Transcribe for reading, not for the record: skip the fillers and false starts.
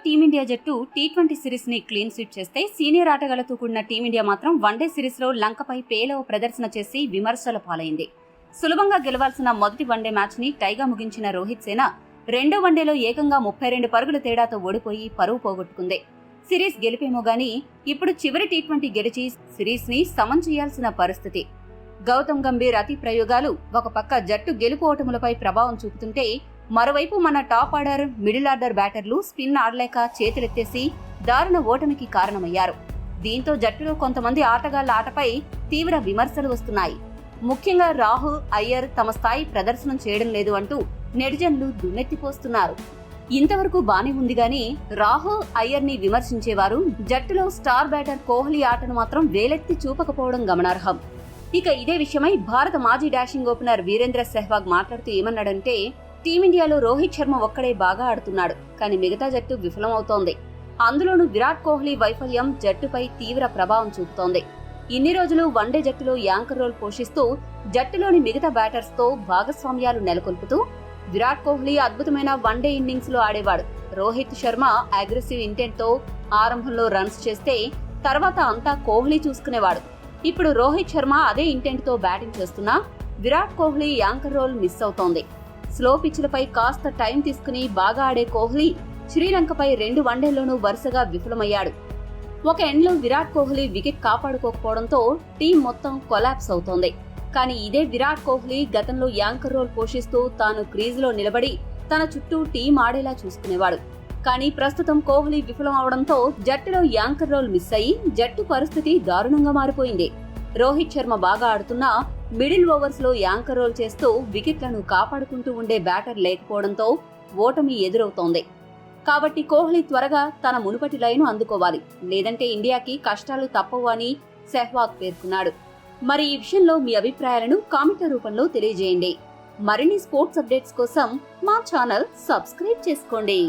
Team India జట్టు T20 series ని clean sweep చేస్తే సీనియర్ ఆటగాళ్లతో కూడిన టీమిండియా మాత్రం వన్డే సిరీస్ లో లంకపై పేలవ ప్రదర్శన చేసి విమర్శల పాలైంది. సులభంగా గెలవాల్సిన మొదటి వన్డే మ్యాచ్ ని టైగా ముగించిన రోహిత్ సేన రెండో వన్డేలో ఏకంగా 32 పరుగుల తేడాతో ఓడిపోయి పరువు పోగొట్టుకుంది. సిరీస్ గెలిపేమో గానీ ఇప్పుడు చివరి టీ20 గెలిచి సిరీస్ ని సమం చేయాల్సిన పరిస్థితి. గౌతమ్ గంభీర్ అతి ప్రయోగాలు ఒక పక్క జట్టు గెలుపు ఓటములపై ప్రభావం చూపుతుంటే, మరోవైపు మన టాప్ ఆర్డర్, మిడిల్ ఆర్డర్ బ్యాటర్లు స్పిన్ ఆడలేక చేతులెత్తేసి దారుణ ఓటమికి కారణమయ్యారు. దీంతో జట్టులో కొంతమంది ఆటగాళ్ల ఆటపై తీవ్ర విమర్శలు వస్తున్నాయి. ముఖ్యంగా రాహుల్, అయ్యర్ తమ స్థాయి ప్రదర్శనం చేయడం లేదు అంటూ నెటిజన్లు దుమ్మెత్తిపోస్తున్నారు. ఇంతవరకు బానే ఉంది గానీ రాహుల్, అయ్యర్ ని విమర్శించేవారు జట్టులో స్టార్ బ్యాటర్ కోహ్లీ ఆటను మాత్రం వేలెత్తి చూపకపోవడం గమనార్హం. ఇక ఇదే విషయమై భారత మాజీ డాషింగ్ ఓపెనర్ వీరేంద్ర సెహ్వాగ్ మాట్లాడుతూ ఏమన్నాడంటే, టీమిండియాలో రోహిత్ శర్మ ఒక్కడే బాగా ఆడుతున్నాడు, కానీ మిగతా జట్టు విఫలమవుతోంది. అందులోనూ విరాట్ కోహ్లీ వైఫల్యం జట్టుపై తీవ్ర ప్రభావం చూపుతోంది. ఇన్ని రోజులు వన్డే జట్టులో యాంకర్ రోల్ పోషిస్తూ జట్టులోని మిగతా బ్యాటర్స్ తో భాగస్వామ్యాలు నెలకొల్పుతూ విరాట్ కోహ్లీ అద్భుతమైన వన్డే ఇన్నింగ్స్ లో ఆడేవాడు. రోహిత్ శర్మ అగ్రెసివ్ ఇంటెంట్ తో ఆరంభంలో రన్స్ చేస్తే తర్వాత అంతా కోహ్లీ చూసుకునేవాడు. ఇప్పుడు రోహిత్ శర్మ అదే ఇంటెంట్ తో బ్యాటింగ్ చేస్తున్నా Virat Kohli anchor role miss అవుతోంది. స్లో పిచ్లపై కాస్త టైం తీసుకుని బాగా ఆడే కోహ్లీ శ్రీలంకపై 2 వన్డేల్లోనూ వరుసగా విఫలమయ్యాడు. ఒక ఎండ్లో విరాట్ కోహ్లీ వికెట్ కాపాడుకోకపోవడంతో టీం మొత్తం కొలాప్స్ అవుతోంది. కానీ ఇదే విరాట్ కోహ్లీ గతంలో యాంకర్ రోల్ పోషిస్తూ తాను క్రీజులో నిలబడి తన చుట్టూ టీం ఆడేలా చూసుకునేవాడు. కానీ ప్రస్తుతం కోహ్లీ విఫలం అవడంతో జట్టులో యాంకర్ రోల్ మిస్ అయ్యి జట్టు పరిస్థితి దారుణంగా మారిపోయింది. రోహిత్ శర్మ బాగా ఆడుతున్నా మిడిల్ ఓవర్స్ లో యాంకర్ రోల్ చేస్తూ వికెట్లను కాపాడుకుంటూ ఉండే బ్యాటర్ లేకపోవడంతో ఓటమి ఎదురవుతోంది. కాబట్టి కోహ్లీ త్వరగా తన మునుపటి లైను అందుకోవాలి, లేదంటే ఇండియాకి కష్టాలు తప్పవు అని సెహ్వాగ్ పేర్కొన్నాడు. మరి ఈ విషయంలో మీ అభిప్రాయాలను కామెంట్ల రూపంలో తెలియజేయండి. మరిన్ని స్పోర్ట్స్ అప్డేట్స్ కోసం మా ఛానల్ సబ్స్క్రైబ్ చేసుకోండి.